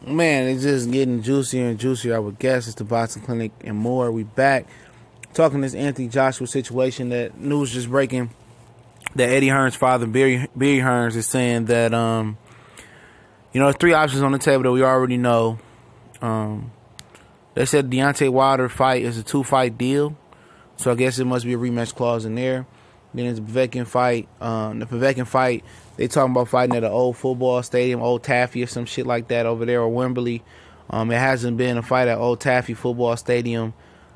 Man, it's just getting juicier and juicier. I would guess it's the boxing clinic and more. We back talking this Anthony Joshua situation. That news just breaking that Eddie Hearn's father, Barry Hearns, is saying that there's three options on the table that we already know. They said the Deontay Wilder fight is a 2-fight deal, so I guess it must be a rematch clause in there. Then there's the Povetkin fight. The Povetkin fight, they talking about fighting at an old football stadium, Old Taffy or some shit like that over there, or Wembley. It hasn't been a fight at Old Taffy football stadium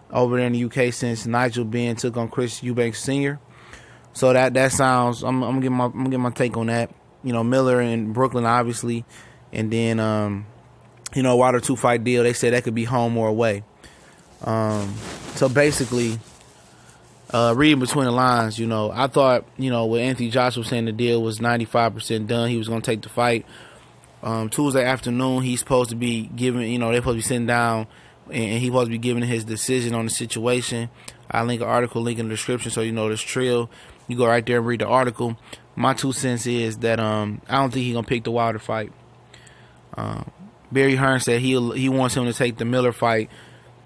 over there in the UK since Nigel Benn took on Chris Eubanks Sr. So that sounds. I'm gonna get my take on that. Miller in Brooklyn, obviously, and then Wilder 2-fight deal. They said that could be home or away. So basically, reading between the lines, I thought, with Anthony Joshua saying the deal was 95% done, he was going to take the fight. Tuesday afternoon, he's supposed to be giving, they're supposed to be sitting down, and he's supposed to be giving his decision on the situation. I link an article, link in the description, so this trill. You go right there and read the article. My 2 cents is that I don't think he's going to pick the Wilder fight. Barry Hearn said he wants him to take the Miller fight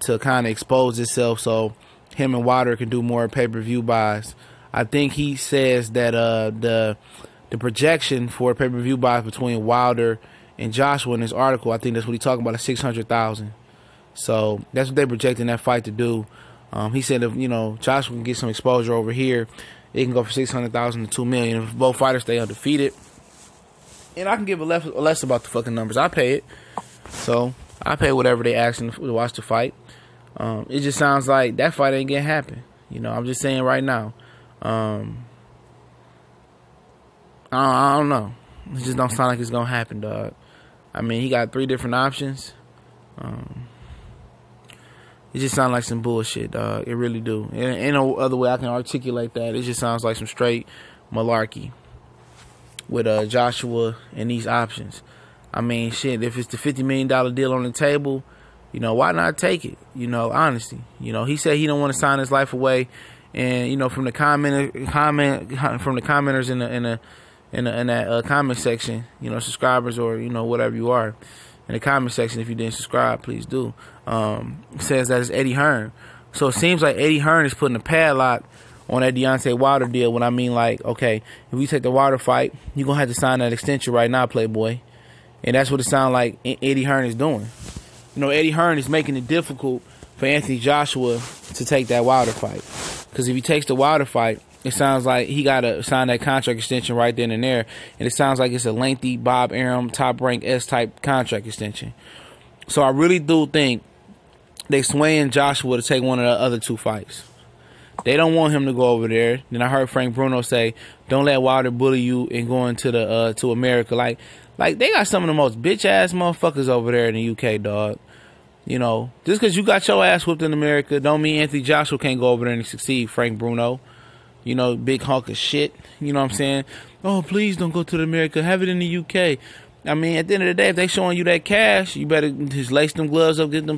to kind of expose itself so him and Wilder can do more pay-per-view buys. I think he says that the projection for pay-per-view buys between Wilder and Joshua in this article, I think that's what he's talking about, is 600,000. So that's what they're projecting that fight to do. He said if Joshua can get some exposure over here, it can go for 600,000 to 2 million if both fighters stay undefeated. And I can give a less about the fucking numbers. I pay it, so I pay whatever they asking to watch the fight. It just sounds like that fight ain't gonna happen. I'm just saying right now. I don't know. It just don't sound like it's gonna happen, dog. I mean, he got 3 different options. It just sounds like some bullshit, dog. It really do. Ain't no other way I can articulate that. It just sounds like some straight malarkey with Joshua and these options. I mean, shit, if it's the $50 million deal on the table, why not take it? Honestly. He said he don't want to sign his life away. And, from the commenters in that comment section, subscribers or, whatever you are, in the comment section, if you didn't subscribe, please do. Says that it's Eddie Hearn. So it seems like Eddie Hearn is putting a padlock on that Deontay Wilder deal. When I mean, like, okay, if we take the Wilder fight, you're going to have to sign that extension right now, Playboy. And that's what it sounds like Eddie Hearn is doing. Eddie Hearn is making it difficult for Anthony Joshua to take that Wilder fight. Because if he takes the Wilder fight, it sounds like he got to sign that contract extension right then and there. And it sounds like it's a lengthy Bob Arum, top-ranked S-type contract extension. So I really do think they swaying Joshua to take one of the other 2 fights. They don't want him to go over there. Then I heard Frank Bruno say, don't let Wilder bully you and go into to America. Like they got some of the most bitch-ass motherfuckers over there in the UK, dog. Just because you got your ass whooped in America don't mean Anthony Joshua can't go over there and succeed, Frank Bruno. Big hunk of shit. You know what I'm saying? Oh, please don't go to America. Have it in the UK. I mean, at the end of the day, if they showing you that cash, you better just lace them gloves up, get them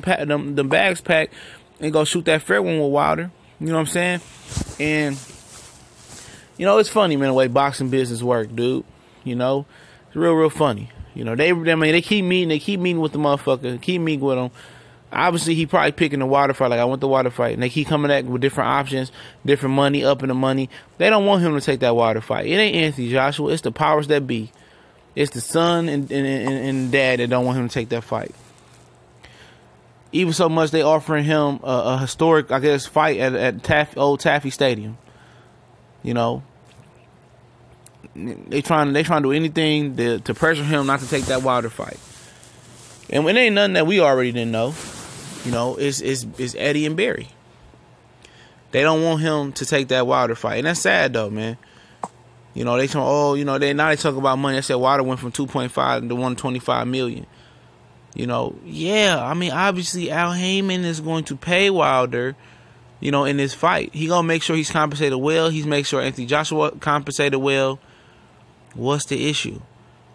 bags packed, and go shoot that fair one with Wilder. You know what I'm saying? And, it's funny, man, the way boxing business work, dude. It's real funny. They keep meeting with the motherfucker, keep meeting with him. Obviously, he probably picking the Wilder fight, like, I want the Wilder fight. And they keep coming at with different options, different money, up in the money. They don't want him to take that Wilder fight. It ain't Anthony Joshua. It's the powers that be. It's the son and dad that don't want him to take that fight. Even so much, they offering him a historic, I guess, fight at Old Taffy Stadium. They trying to do anything to pressure him not to take that Wilder fight. And it ain't nothing that we already didn't know. It's Eddie and Barry. They don't want him to take that Wilder fight. And that's sad, though, man. They talk, they talk about money. They said Wilder went from 2.5 to 125 million. Yeah, I mean, obviously Al Heyman is going to pay Wilder, in this fight. He gonna make sure he's compensated well. He's make sure Anthony Joshua compensated well. What's the issue?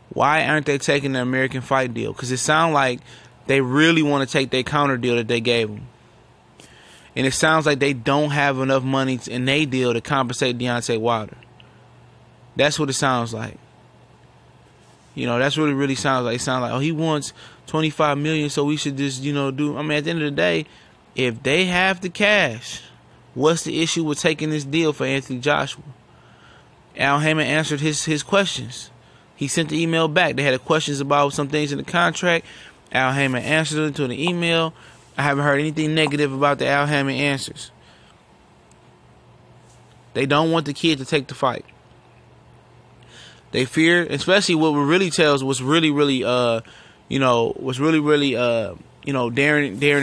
Why aren't they taking the American fight deal? Because it sounds like they really want to take their counter deal that they gave them. And it sounds like they don't have enough money in their deal to compensate Deontay Wilder. That's what it sounds like. That's what it really sounds like. It sounds like, oh, he wants $25 million, so we should just, do. I mean, at the end of the day, if they have the cash, what's the issue with taking this deal for Anthony Joshua? Al Haymon answered his questions. He sent the email back. They had questions about some things in the contract. Al Haymon answered it to the email. I haven't heard anything negative about the Al Haymon answers. They don't want the kid to take the fight. They fear, especially what really tells what's really daring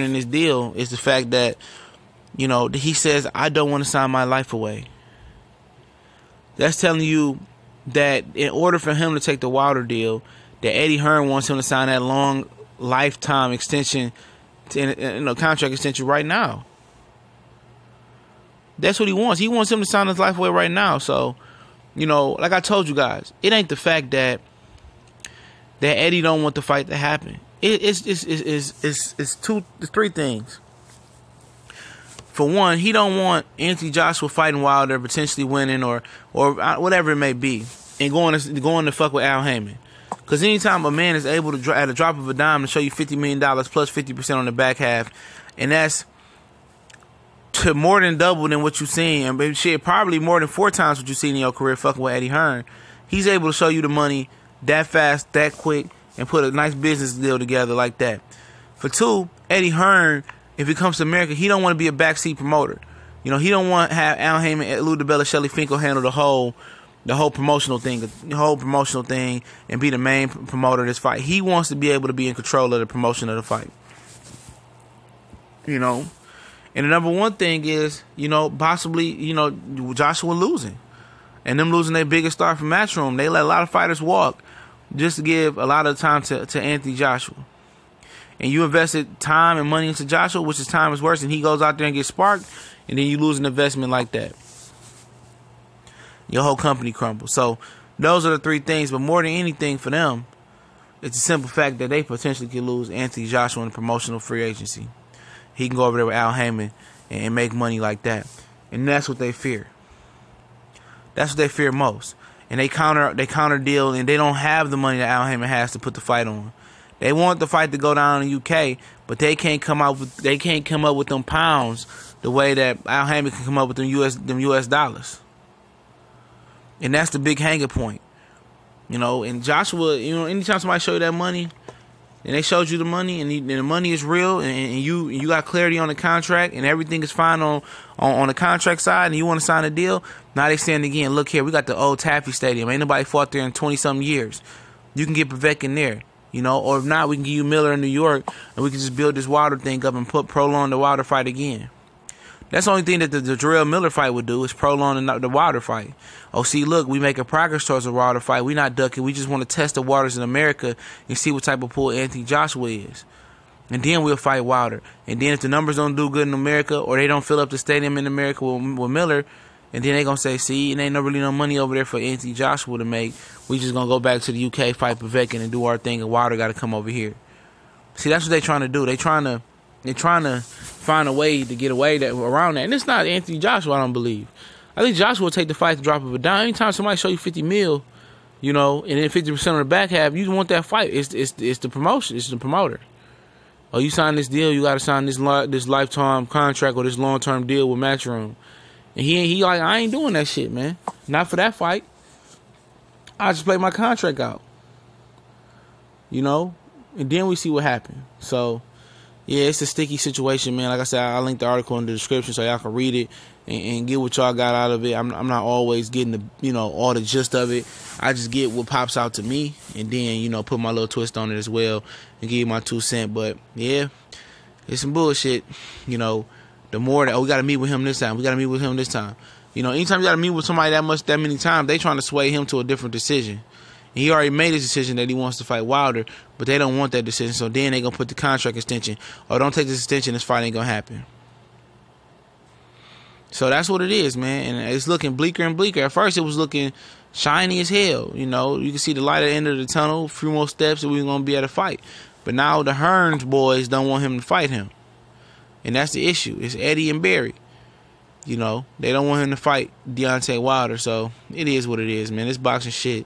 in this deal is the fact that, he says, I don't want to sign my life away. That's telling you that in order for him to take the Wilder deal, that Eddie Hearn wants him to sign that long lifetime extension, contract extension right now. That's what he wants. He wants him to sign his life away right now. So, like I told you guys, it ain't the fact that Eddie don't want the fight to happen. It's three things. For one, he don't want Anthony Joshua fighting Wilder, potentially winning or whatever it may be, and going to fuck with Al Haymon. Because anytime a man is able to, at a drop of a dime, to show you $50 million plus 50% on the back half, and that's to more than double than what you've seen, and shit, probably more than 4 times what you've seen in your career fucking with Eddie Hearn. He's able to show you the money that fast, that quick, and put a nice business deal together like that. For two, Eddie Hearn, if he comes to America, he don't want to be a backseat promoter. He don't want to have Al Haymon, Lou DiBella, Shelly Finkel handle the whole promotional thing, and be the main promoter of this fight. He wants to be able to be in control of the promotion of the fight. And the number one thing is, possibly, Joshua losing. And them losing their biggest star from Matchroom. They let a lot of fighters walk just to give a lot of time to Anthony Joshua. And you invested time and money into Joshua, which is time is worse, and he goes out there and gets sparked, and then you lose an investment like that. Your whole company crumbles. So those are the three things. But more than anything for them, it's a simple fact that they potentially could lose Anthony Joshua in the promotional free agency. He can go over there with Al Haymon and make money like that. And that's what they fear. That's what they fear most. And they counter deal, and they don't have the money that Al Haymon has to put the fight on. They want the fight to go down in the UK, but they can't come up with them pounds the way that Al Haymon can come up with them US dollars. And that's the big hanger point. And Joshua, anytime somebody show you that money, and they showed you the money, and the money is real, and you got clarity on the contract, and everything is fine on the contract side, and you want to sign a deal, now they saying again, look here, we got the old Taffy Stadium. Ain't nobody fought there in 20-something years. You can get Povetkin there, or if not, we can give you Miller in New York, and we can just build this Wilder thing up and prolong the Wilder fight again. That's the only thing that the Jarrell Miller fight would do is prolong the Wilder fight. Oh, see, look, we making progress towards a Wilder fight. We not ducking. We just want to test the waters in America and see what type of pool Anthony Joshua is. And then we'll fight Wilder. And then if the numbers don't do good in America, or they don't fill up the stadium in America with Miller, and then they going to say, see, it ain't really no money over there for Anthony Joshua to make. We just going to go back to the UK, fight Povetkin, and do our thing, and Wilder got to come over here. See, that's what they trying to do. They're trying to find a way to get away around that. And it's not Anthony Joshua, I don't believe. I think Joshua will take the fight to drop of a dime. Anytime somebody show you 50 mil, and then 50% on the back half, you want that fight. It's the promotion. It's the promoter. Oh, you sign this deal, you got to sign this lifetime contract or this long-term deal with Matchroom. And he like, I ain't doing that shit, man. Not for that fight. I just play my contract out. And then we see what happened. So, yeah, it's a sticky situation, man. Like I said, I'll link the article in the description so y'all can read it and get what y'all got out of it. I'm not always getting all the gist of it. I just get what pops out to me and then, put my little twist on it as well and give you my 2 cents. But, yeah, it's some bullshit. The more that, we got to meet with him this time. We got to meet with him this time. Anytime you got to meet with somebody that many times, they trying to sway him to a different decision. And he already made his decision that he wants to fight Wilder, but they don't want that decision. So then they going to put the contract extension. Or don't take this extension, this fight ain't going to happen. So that's what it is, man. And it's looking bleaker and bleaker. At first, it was looking shiny as hell. You can see the light at the end of the tunnel. A few more steps and we're going to be at a fight. But now the Hearns boys don't want him to fight him. And that's the issue. It's Eddie and Barry. They don't want him to fight Deontay Wilder. So it is what it is, man. This boxing shit.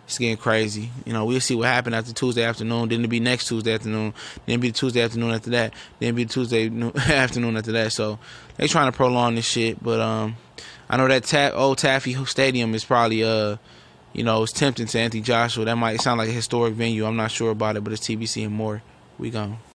It's getting crazy. You know, we'll see what happened after Tuesday afternoon. Then it'll be next Tuesday afternoon. Then it'll be Tuesday afternoon after that. Then it'll be Tuesday afternoon after that. So they trying to prolong this shit. But I know that old Taffy Stadium is probably you know, it's tempting to Anthony Joshua. That might sound like a historic venue. I'm not sure about it, but it's TBC and more. We gone.